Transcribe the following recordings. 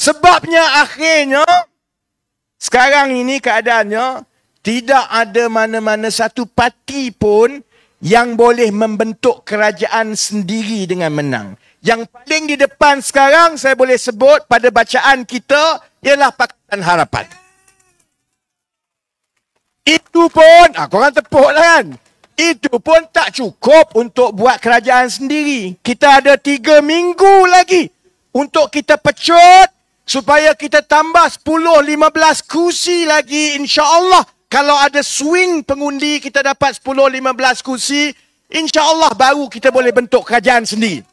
Sebabnya akhirnya, sekarang ini keadaannya, tidak ada mana-mana satu parti pun yang boleh membentuk kerajaan sendiri dengan menang. Yang paling di depan sekarang, saya boleh sebut pada bacaan kita, ialah Pakatan Harapan. Itu pun, korang tepuk lah kan. Itu pun tak cukup untuk buat kerajaan sendiri. Kita ada 3 minggu lagi untuk kita pecut supaya kita tambah 10-15 kursi lagi, insya-Allah. Kalau ada swing pengundi, kita dapat 10-15 kursi, insya-Allah baru kita boleh bentuk kerajaan sendiri.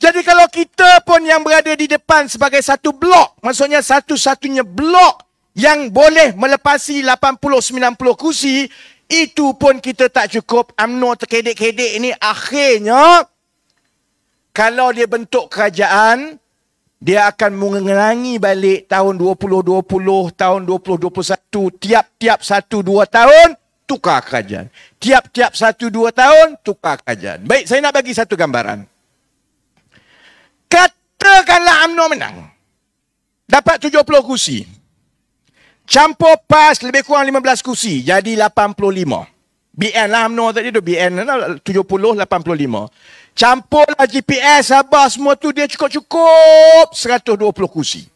Jadi kalau kita pun yang berada di depan sebagai satu blok, maksudnya satu-satunya blok yang boleh melepasi 80-90 kursi, itu pun kita tak cukup. UMNO terkedek-kedek ini akhirnya, kalau dia bentuk kerajaan, dia akan mengulangi balik tahun 2020, tahun 2021, tiap-tiap 1-2 tahun, tukar kerajaan. Tiap-tiap 1-2 tahun, tukar kerajaan. Baik, saya nak bagi satu gambaran. Katakanlah UMNO menang. Dapat 70 kursi. Campur PAS lebih kurang 15 kursi. Jadi 85. BN lah UMNO tadi tu. BN lah 70, 85. Campur lah GPS, Sabah semua tu dia cukup-cukup 120 kursi.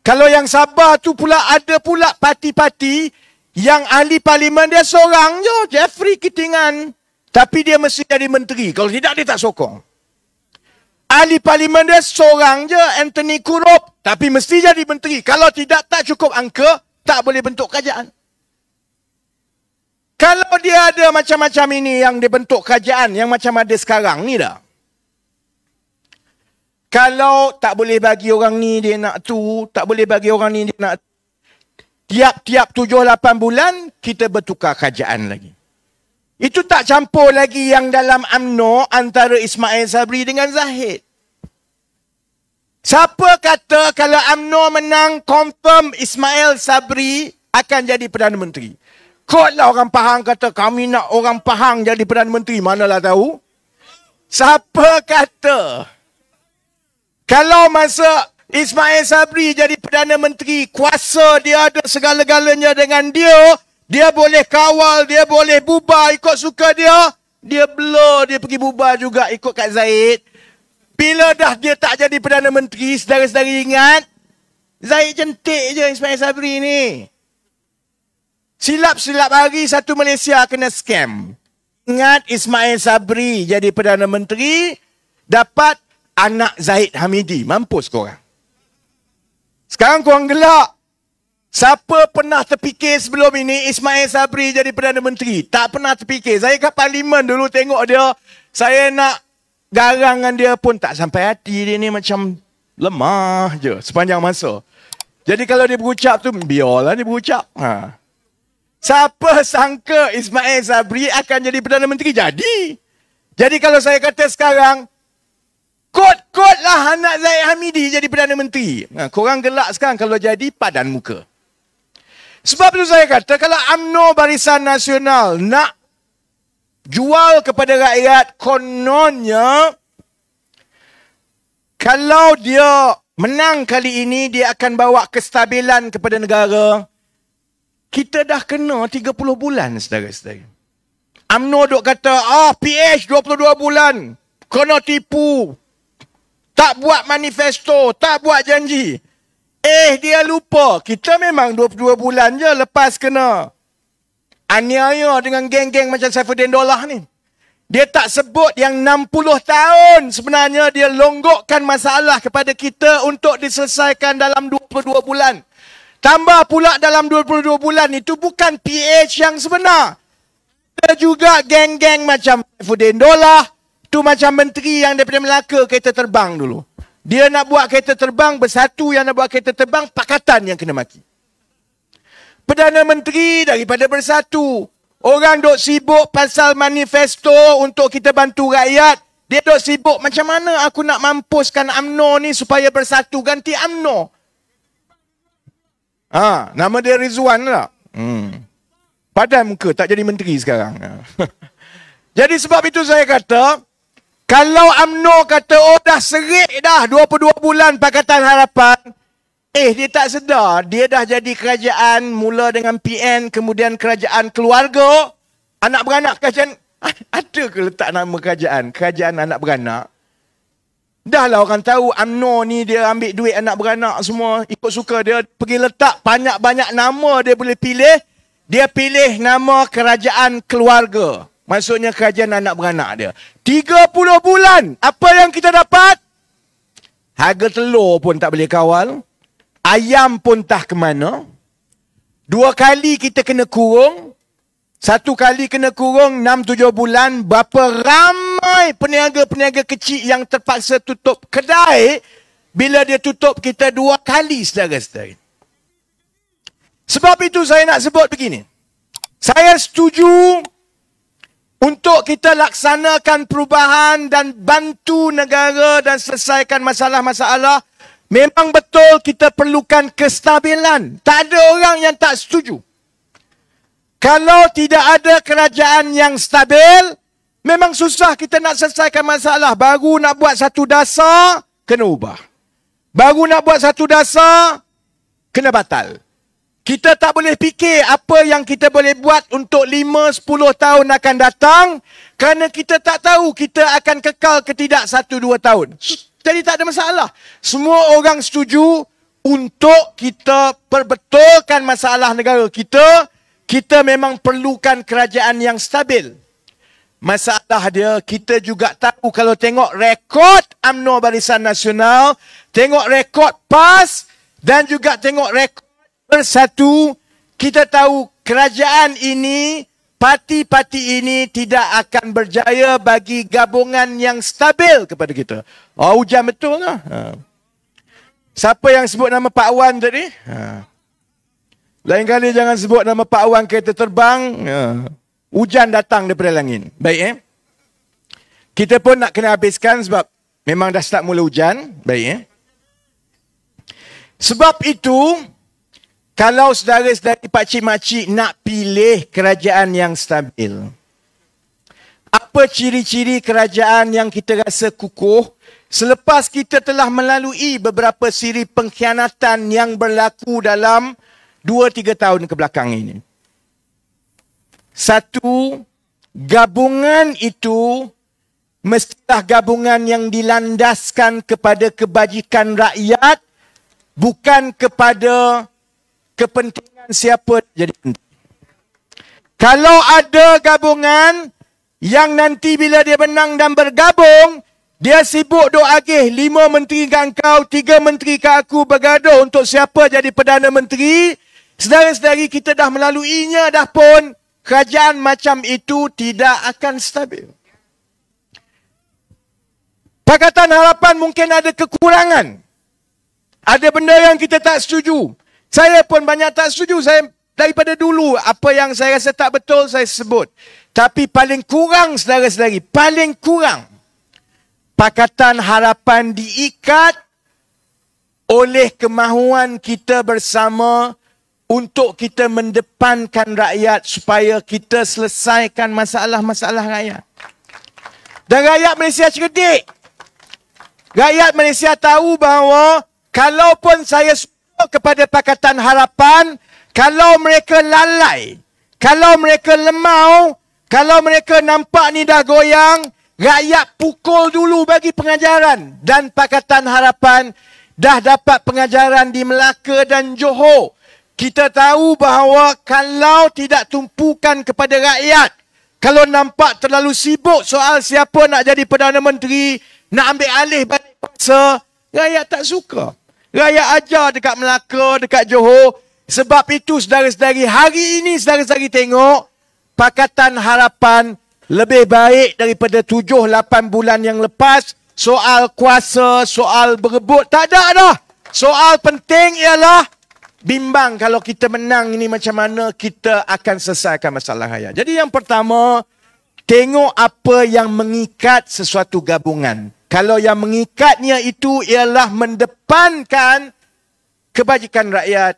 Kalau yang Sabah tu pula ada pula parti-parti yang ahli parlimen dia seorang je. Jeffrey Kitingan. Tapi dia mesti jadi menteri. Kalau tidak dia tak sokong. Ahli parlimen dia seorang je, Anthony Kurup, tapi mesti jadi menteri. Kalau tidak, tak cukup angka, tak boleh bentuk kerajaan. Kalau dia ada macam-macam ini yang dia bentuk kerajaan, yang macam ada sekarang ni dah. Kalau tak boleh bagi orang ni dia nak tu, tak boleh bagi orang ni dia nak tu. Tiap-tiap 7-8 bulan, kita bertukar kerajaan lagi. Itu tak campur lagi yang dalam UMNO antara Ismail Sabri dengan Zahid. Siapa kata kalau UMNO menang, confirm Ismail Sabri akan jadi Perdana Menteri? Kotlah orang Pahang kata kami nak orang Pahang jadi Perdana Menteri. Manalah tahu. Siapa kata kalau masa Ismail Sabri jadi Perdana Menteri, kuasa dia ada segala-galanya dengan dia, dia boleh kawal, dia boleh bubar ikut suka dia. Dia blur, dia pergi bubar juga ikut Kak Zahid. Bila dah dia tak jadi Perdana Menteri, saudara-saudara ingat, Zahid cantik je Ismail Sabri ni. Silap-silap hari satu Malaysia kena scam. Ingat Ismail Sabri jadi Perdana Menteri, dapat anak Zahid Hamidi. Mampus korang. Sekarang korang gelak. Siapa pernah terfikir sebelum ini Ismail Sabri jadi Perdana Menteri? Tak pernah terfikir. Saya kat parlimen dulu tengok dia. Saya nak garang dengan dia pun tak sampai hati. Dia ni macam lemah je sepanjang masa. Jadi kalau dia berucap tu, biarlah dia berucap. Siapa sangka Ismail Sabri akan jadi Perdana Menteri? Jadi. Jadi kalau saya kata sekarang, kot-kot lah anak Zahid Hamidi jadi Perdana Menteri. Korang gelak sekarang kalau jadi padan muka. Sebab itu saya kata, kalau UMNO Barisan Nasional nak jual kepada rakyat, kononnya, kalau dia menang kali ini, dia akan bawa kestabilan kepada negara. Kita dah kena 30 bulan, saudara-saudara. UMNO duk kata, PH 22 bulan, kena tipu. Tak buat manifesto, tak buat janji. Dia lupa. Kita memang 22 bulan je lepas kena aniaya dengan geng-geng macam Saifuddin Dollah ni. Dia tak sebut yang 60 tahun sebenarnya dia longgokkan masalah kepada kita untuk diselesaikan dalam 22 bulan. Tambah pula dalam 22 bulan itu bukan PH yang sebenar. Ada juga geng-geng macam Saifuddin Dollah. Tu macam menteri yang daripada Melaka kereta terbang dulu. Dia nak buat kereta terbang, bersatu yang nak buat kereta terbang, pakatan yang kena maki. Perdana Menteri daripada bersatu. Orang duk sibuk pasal manifesto untuk kita bantu rakyat. Dia duk sibuk macam mana aku nak mampuskan UMNO ni supaya bersatu, ganti UMNO. Nama dia Rizwan lah. Padan muka, tak jadi menteri sekarang. Jadi sebab itu saya kata, Kalau UMNO kata, oh dah serik dah 22 bulan Pakatan Harapan. Dia tak sedar. Dia dah jadi kerajaan, mula dengan PN, kemudian kerajaan keluarga. Anak beranak kerajaan. Ada ke letak nama kerajaan? Kerajaan anak beranak. Dah lah orang tahu UMNO ni dia ambil duit anak beranak semua. Ikut suka dia pergi letak banyak-banyak nama dia boleh pilih. Dia pilih nama kerajaan keluarga. Maksudnya kerajaan anak beranak dia. 30 bulan. Apa yang kita dapat? Harga telur pun tak boleh kawal. Ayam pun tak ke mana. 2 kali kita kena kurung. 1 kali kena kurung 6-7 bulan. Berapa ramai peniaga-peniaga kecil yang terpaksa tutup kedai. Bila dia tutup kita 2 kali, saudara-saudara. Sebab itu saya nak sebut begini. Saya setuju untuk kita laksanakan perubahan dan bantu negara dan selesaikan masalah-masalah. Memang betul kita perlukan kestabilan. Tak ada orang yang tak setuju. Kalau tidak ada kerajaan yang stabil, memang susah kita nak selesaikan masalah. Baru nak buat satu dasar, kena ubah. Baru nak buat satu dasar, kena batal. Kita tak boleh fikir apa yang kita boleh buat untuk 5-10 tahun akan datang, kerana kita tak tahu kita akan kekal ke tidak 1-2 tahun. Jadi tak ada masalah. Semua orang setuju untuk kita perbetulkan masalah negara kita. Kita memang perlukan kerajaan yang stabil. Masalah dia, kita juga tahu kalau tengok rekod UMNO Barisan Nasional, tengok rekod PAS dan juga tengok rekod Bersatu, kita tahu kerajaan ini, parti-parti ini tidak akan berjaya bagi gabungan yang stabil kepada kita. Oh, hujan betul lah. Siapa yang sebut nama Pak Wan tadi? Lain kali jangan sebut nama Pak Wan kereta terbang. Hujan datang daripada langit. Baik Kita pun nak kena habiskan sebab memang dah start mula hujan. Baik Sebab itu, kalau saudara-saudari pakcik-makcik nak pilih kerajaan yang stabil, apa ciri-ciri kerajaan yang kita rasa kukuh selepas kita telah melalui beberapa siri pengkhianatan yang berlaku dalam 2-3 tahun kebelakang ini? 1, gabungan itu mestilah gabungan yang dilandaskan kepada kebajikan rakyat, bukan kepada kepentingan siapa jadi menteri. Kalau ada gabungan yang nanti bila dia menang dan bergabung, dia sibuk duk agih 5 menteri kat engkau, 3 menteri kat aku, bergaduh untuk siapa jadi Perdana Menteri. Saudara-saudari, kita dah melaluinya dah pun. Kerajaan macam itu tidak akan stabil. Pakatan Harapan mungkin ada kekurangan. Ada benda yang kita tak setuju. Saya pun banyak tak setuju. Saya daripada dulu, apa yang saya rasa tak betul, saya sebut. Tapi paling kurang, saudara-saudari, paling kurang, Pakatan Harapan diikat oleh kemahuan kita bersama untuk kita mendepankan rakyat supaya kita selesaikan masalah-masalah rakyat. Dan rakyat Malaysia cerdik. Rakyat Malaysia tahu bahawa kalaupun saya kepada Pakatan Harapan, kalau mereka lalai, kalau mereka lemau, kalau mereka nampak ni dah goyang, rakyat pukul dulu bagi pengajaran. Dan Pakatan Harapan dah dapat pengajaran di Melaka dan Johor. Kita tahu bahawa kalau tidak tumpukan kepada rakyat, kalau nampak terlalu sibuk soal siapa nak jadi Perdana Menteri, nak ambil alih balik kuasa, rakyat tak suka. Rakyat ajar dekat Melaka, dekat Johor. Sebab itu, saudara-saudari, hari ini saudara-saudari tengok, Pakatan Harapan lebih baik daripada 7-8 bulan yang lepas. Soal kuasa, soal berebut, tak ada dah. Soal penting ialah bimbang kalau kita menang ini macam mana kita akan selesaikan masalah rakyat. Jadi yang pertama, tengok apa yang mengikat sesuatu gabungan. Kalau yang mengikatnya itu ialah mendepankan kebajikan rakyat,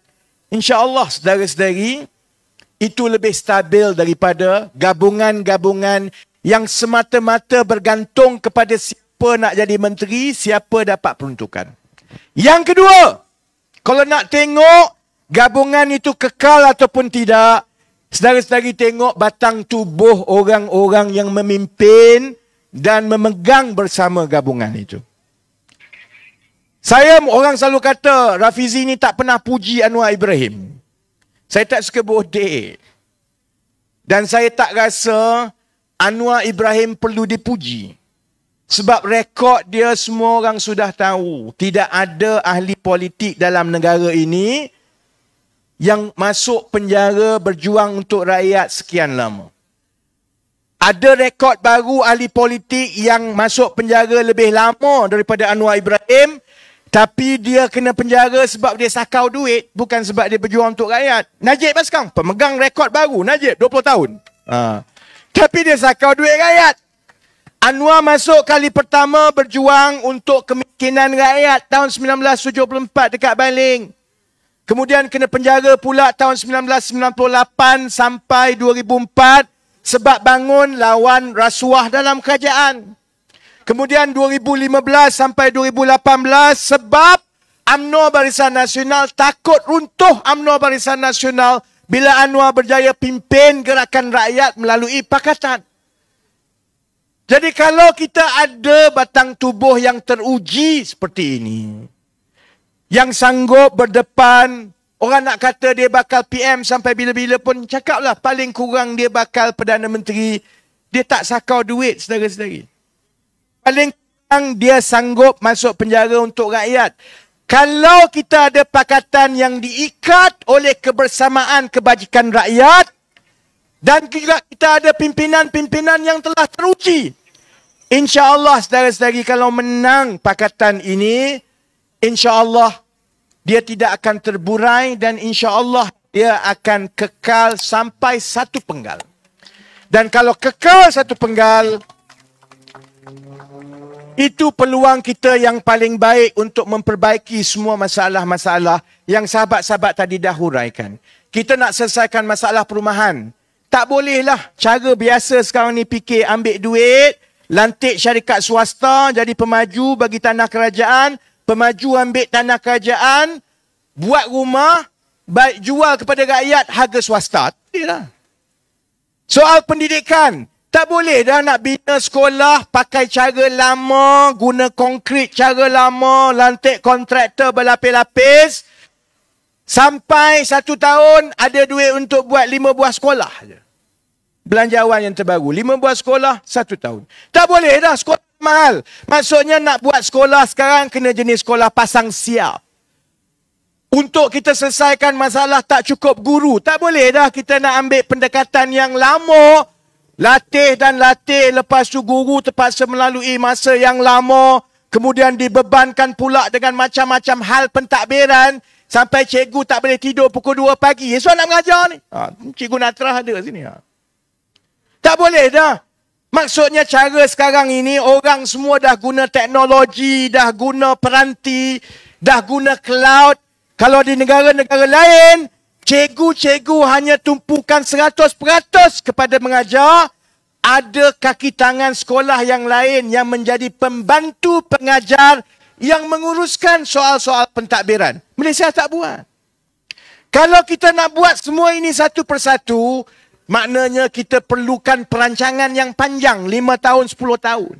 insya-Allah saudara-saudari, itu lebih stabil daripada gabungan-gabungan yang semata-mata bergantung kepada siapa nak jadi menteri, siapa dapat peruntukan. Yang kedua, kalau nak tengok gabungan itu kekal ataupun tidak, saudara-saudari tengok batang tubuh orang-orang yang memimpin dan memegang bersama gabungan itu. Orang selalu kata Rafizi ni tak pernah puji Anwar Ibrahim. Saya tak suka bodek. Dan saya tak rasa Anwar Ibrahim perlu dipuji. Sebab rekod dia semua orang sudah tahu. Tidak ada ahli politik dalam negara ini yang masuk penjara berjuang untuk rakyat sekian lama. Ada rekod baru ahli politik yang masuk penjara lebih lama daripada Anwar Ibrahim. Tapi dia kena penjara sebab dia sakau duit. Bukan sebab dia berjuang untuk rakyat. Najib Baskang, pemegang rekod baru. Najib, 20 tahun. Tapi dia sakau duit rakyat. Anwar masuk kali pertama berjuang untuk kemiskinan rakyat tahun 1974 dekat Baling. Kemudian kena penjara pula tahun 1998 sampai 2004 sebab bangun lawan rasuah dalam kerajaan. Kemudian 2015 sampai 2018 sebab UMNO Barisan Nasional takut runtuh UMNO Barisan Nasional bila Anwar berjaya pimpin gerakan rakyat melalui pakatan. Jadi kalau kita ada batang tubuh yang teruji seperti ini, yang sanggup berdepan, orang nak kata dia bakal PM sampai bila-bila pun, cakaplah paling kurang dia bakal Perdana Menteri, dia tak sakau duit, saudara-saudari. Paling kurang dia sanggup masuk penjara untuk rakyat. Kalau kita ada pakatan yang diikat oleh kebersamaan kebajikan rakyat, dan juga kita ada pimpinan-pimpinan yang telah teruji, InsyaAllah saudara-saudari kalau menang pakatan ini, InsyaAllah dia tidak akan terburai dan InsyaAllah dia akan kekal sampai satu penggal. Dan kalau kekal satu penggal, itu peluang kita yang paling baik untuk memperbaiki semua masalah-masalah yang sahabat-sahabat tadi dah huraikan. Kita nak selesaikan masalah perumahan. Tak bolehlah cara biasa sekarang ni fikir ambil duit, lantik syarikat swasta jadi pemaju bagi tanah kerajaan, pemaju ambil tanah kerajaan, buat rumah, baik jual kepada rakyat harga swasta. Tidaklah. Soal pendidikan, tak boleh dah nak bina sekolah pakai cara lama, guna konkrit cara lama, lantik kontraktor berlapis-lapis, sampai 1 tahun ada duit untuk buat 5 buah sekolah je. Belanjawan yang terbaru. 5 buah sekolah, 1 tahun. Tak boleh dah sekolah mahal. Maksudnya nak buat sekolah sekarang kena jenis sekolah pasang siap. Untuk kita selesaikan masalah tak cukup guru. Tak boleh dah kita nak ambil pendekatan yang lama. Latih dan latih. Lepas tu guru terpaksa melalui masa yang lama. Kemudian dibebankan pula dengan macam-macam hal pentadbiran. Sampai cikgu tak boleh tidur pukul 2 pagi. Esok nak mengajar ni. Cikgu Natrah ada sini. Tak boleh dah. Maksudnya cara sekarang ini orang semua dah guna teknologi, dah guna peranti, dah guna cloud. Kalau di negara-negara lain, cikgu-cikgu hanya tumpukan 100% kepada mengajar. Ada kaki tangan sekolah yang lain yang menjadi pembantu pengajar yang menguruskan soal-soal pentadbiran. Malaysia tak buat. Kalau kita nak buat semua ini satu persatu, maknanya kita perlukan perancangan yang panjang, 5 tahun, 10 tahun.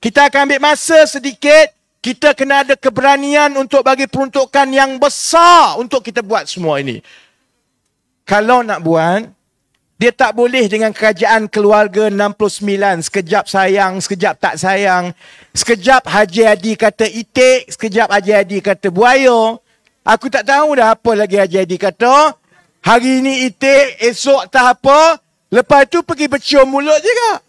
Kita akan ambil masa sedikit, kita kena ada keberanian untuk bagi peruntukan yang besar untuk kita buat semua ini. Kalau nak buat, dia tak boleh dengan kerajaan keluarga 69, sekejap sayang, sekejap tak sayang. Sekejap Haji Hadi kata itik, sekejap Haji Hadi kata buaya. Aku tak tahu dah apa lagi Haji Hadi kata. Hari ini itik, esok tak apa. Lepas tu pergi bercium mulut juga.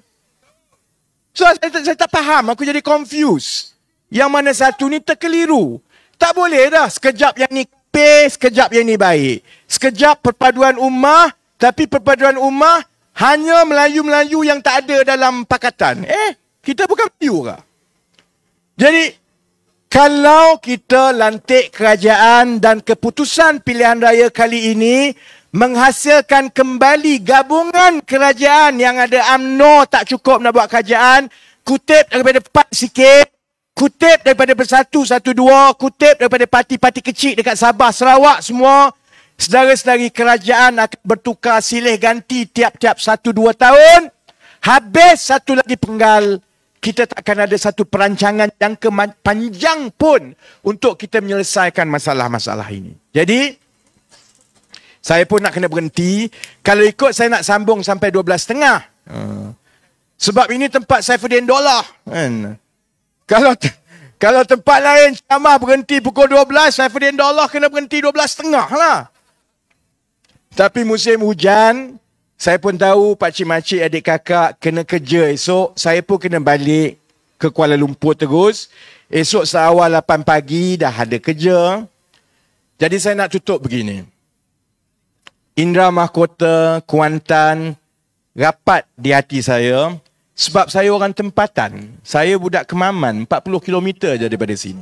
So, saya tak faham. Aku jadi confused. Yang mana satu ni terkeliru. Tak boleh dah. Sekejap yang ni kepis, sekejap yang ni baik. Sekejap perpaduan ummah, tapi perpaduan ummah hanya Melayu-Melayu yang tak ada dalam pakatan. Kita bukan Melayu ke? Jadi, kalau kita lantik kerajaan dan keputusan pilihan raya kali ini menghasilkan kembali gabungan kerajaan yang ada UMNO tak cukup nak buat kerajaan, kutip daripada PAS sikit, kutip daripada Bersatu 12, kutip daripada parti-parti kecil dekat Sabah, Sarawak semua, saudara-saudari kerajaan akan bertukar silih ganti tiap-tiap 1-2 tahun. Habis satu lagi penggal, kita takkan ada satu perancangan jangka panjang pun untuk kita menyelesaikan masalah-masalah ini. Jadi, saya pun nak kena berhenti. Kalau ikut saya nak sambung sampai 12.30. Sebab ini tempat Saifuddin Dollah. Kalau tempat lain ceramah berhenti pukul 12, Saifuddin Dollah kena berhenti 12.30 lah. Tapi musim hujan, saya pun tahu pakcik-makcik adik kakak kena kerja esok. Saya pun kena balik ke Kuala Lumpur terus. Esok seawal 8 pagi dah ada kerja. Jadi saya nak tutup begini. Indra Mahkota, Kuantan, rapat di hati saya. Sebab saya orang tempatan. Saya budak Kemaman, 40 km je daripada sini.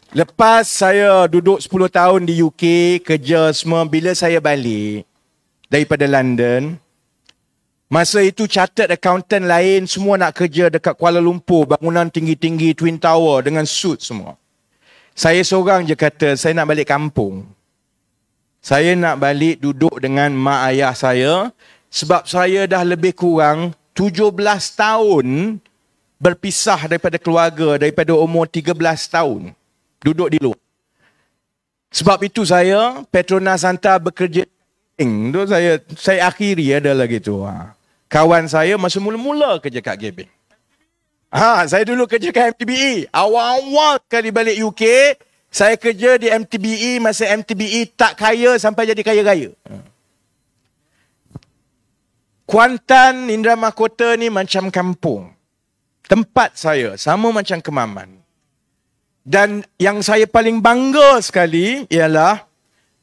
Lepas saya duduk 10 tahun di UK, kerja semua, bila saya balik daripada London, masa itu chartered accountant lain semua nak kerja dekat Kuala Lumpur, bangunan tinggi-tinggi, Twin Tower dengan suit semua. Saya seorang je kata, saya nak balik kampung. Saya nak balik duduk dengan mak ayah saya, sebab saya dah lebih kurang 17 tahun berpisah daripada keluarga, daripada umur 13 tahun. Duduk di luar. Sebab itu saya, Petronas hantar bekerja. Itu saya akhiri ada lagi tu. Kawan saya masa mula-mula kerja kat Gebeng. Saya dulu kerja kat MTBE. Awal-awal kali balik UK, saya kerja di MTBE, masa MTBE tak kaya sampai jadi kaya-kaya. Kuantan, Indra Mahkota ni macam kampung. Tempat saya sama macam Kemaman. Dan yang saya paling bangga sekali ialah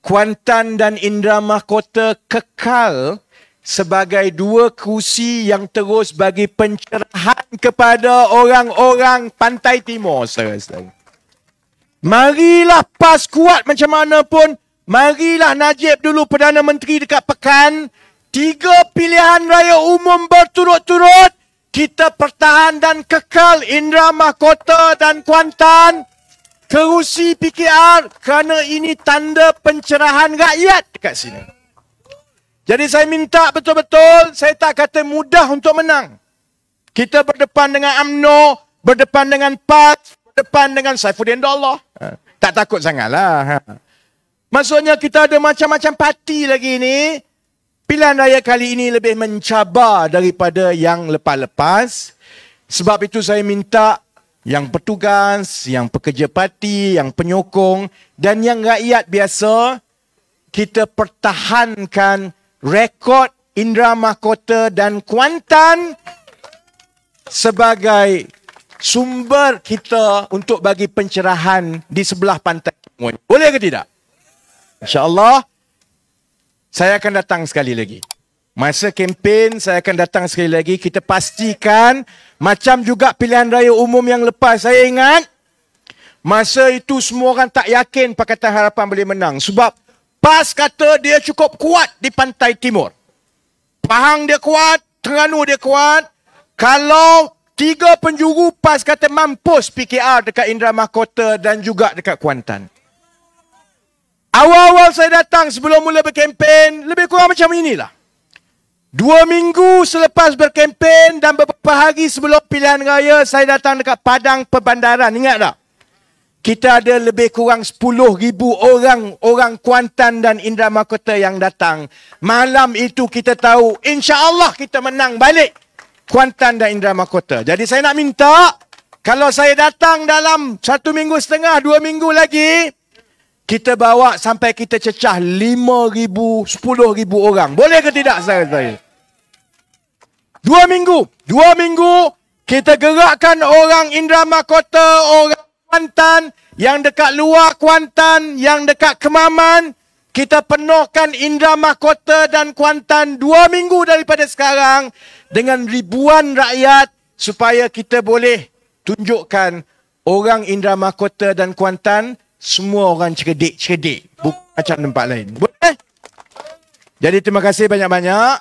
Kuantan dan Indra Mahkota kekal sebagai dua kerusi yang terus bagi pencerahan kepada orang-orang Pantai Timur. Saudara-saudara. Marilah PAS kuat macam mana pun, marilah Najib dulu Perdana Menteri dekat Pekan, 3 pilihan raya umum berturut-turut, kita pertahan dan kekal Indra Mahkota dan Kuantan, kerusi PKR, kerana ini tanda pencerahan rakyat dekat sini. Jadi saya minta betul-betul, saya tak kata mudah untuk menang. Kita berdepan dengan UMNO, berdepan dengan PAS, berdepan dengan Saifuddin Dollah. Tak takut sangatlah. Maksudnya kita ada macam-macam parti lagi ni. Pilihan raya kali ini lebih mencabar daripada yang lepas-lepas. Sebab itu saya minta yang petugas, yang pekerja parti, yang penyokong dan yang rakyat biasa, kita pertahankan rekod Indra Mahkota dan Kuantan sebagai sumber kita untuk bagi pencerahan di sebelah pantai. Boleh ke tidak? InsyaAllah, saya akan datang sekali lagi. Masa kempen, saya akan datang sekali lagi. Kita pastikan, macam juga pilihan raya umum yang lepas. Saya ingat, masa itu semua orang tak yakin Pakatan Harapan boleh menang. Sebab PAS kata dia cukup kuat di Pantai Timur. Pahang dia kuat, Terengganu dia kuat. Kalau 3 penjuru PAS kata mampus PKR dekat Indra Mahkota dan juga dekat Kuantan. Awal-awal saya datang sebelum mula berkempen, lebih kurang macam inilah. 2 minggu selepas berkempen dan beberapa hari sebelum pilihan raya, saya datang dekat Padang Perbandaran. Ingat tak? Kita ada lebih kurang 10,000 orang Kuantan dan Indra Mahkota yang datang. Malam itu kita tahu, insya-Allah kita menang balik Kuantan dan Indra Mahkota. Jadi saya nak minta, kalau saya datang dalam 1 minggu setengah, 2 minggu lagi, kita bawa sampai kita cecah 5,000, 10,000 orang. Boleh ke tidak saya? 2 minggu. 2 minggu kita gerakkan orang Indra Mahkota, orang Kuantan, yang dekat luar Kuantan, yang dekat Kemaman. Kita penuhkan Indra Mahkota dan Kuantan 2 minggu daripada sekarang dengan ribuan rakyat supaya kita boleh tunjukkan orang Indra Mahkota dan Kuantan semua orang cerdik-cerdik. Bukan macam tempat lain. Boleh? Jadi terima kasih banyak-banyak.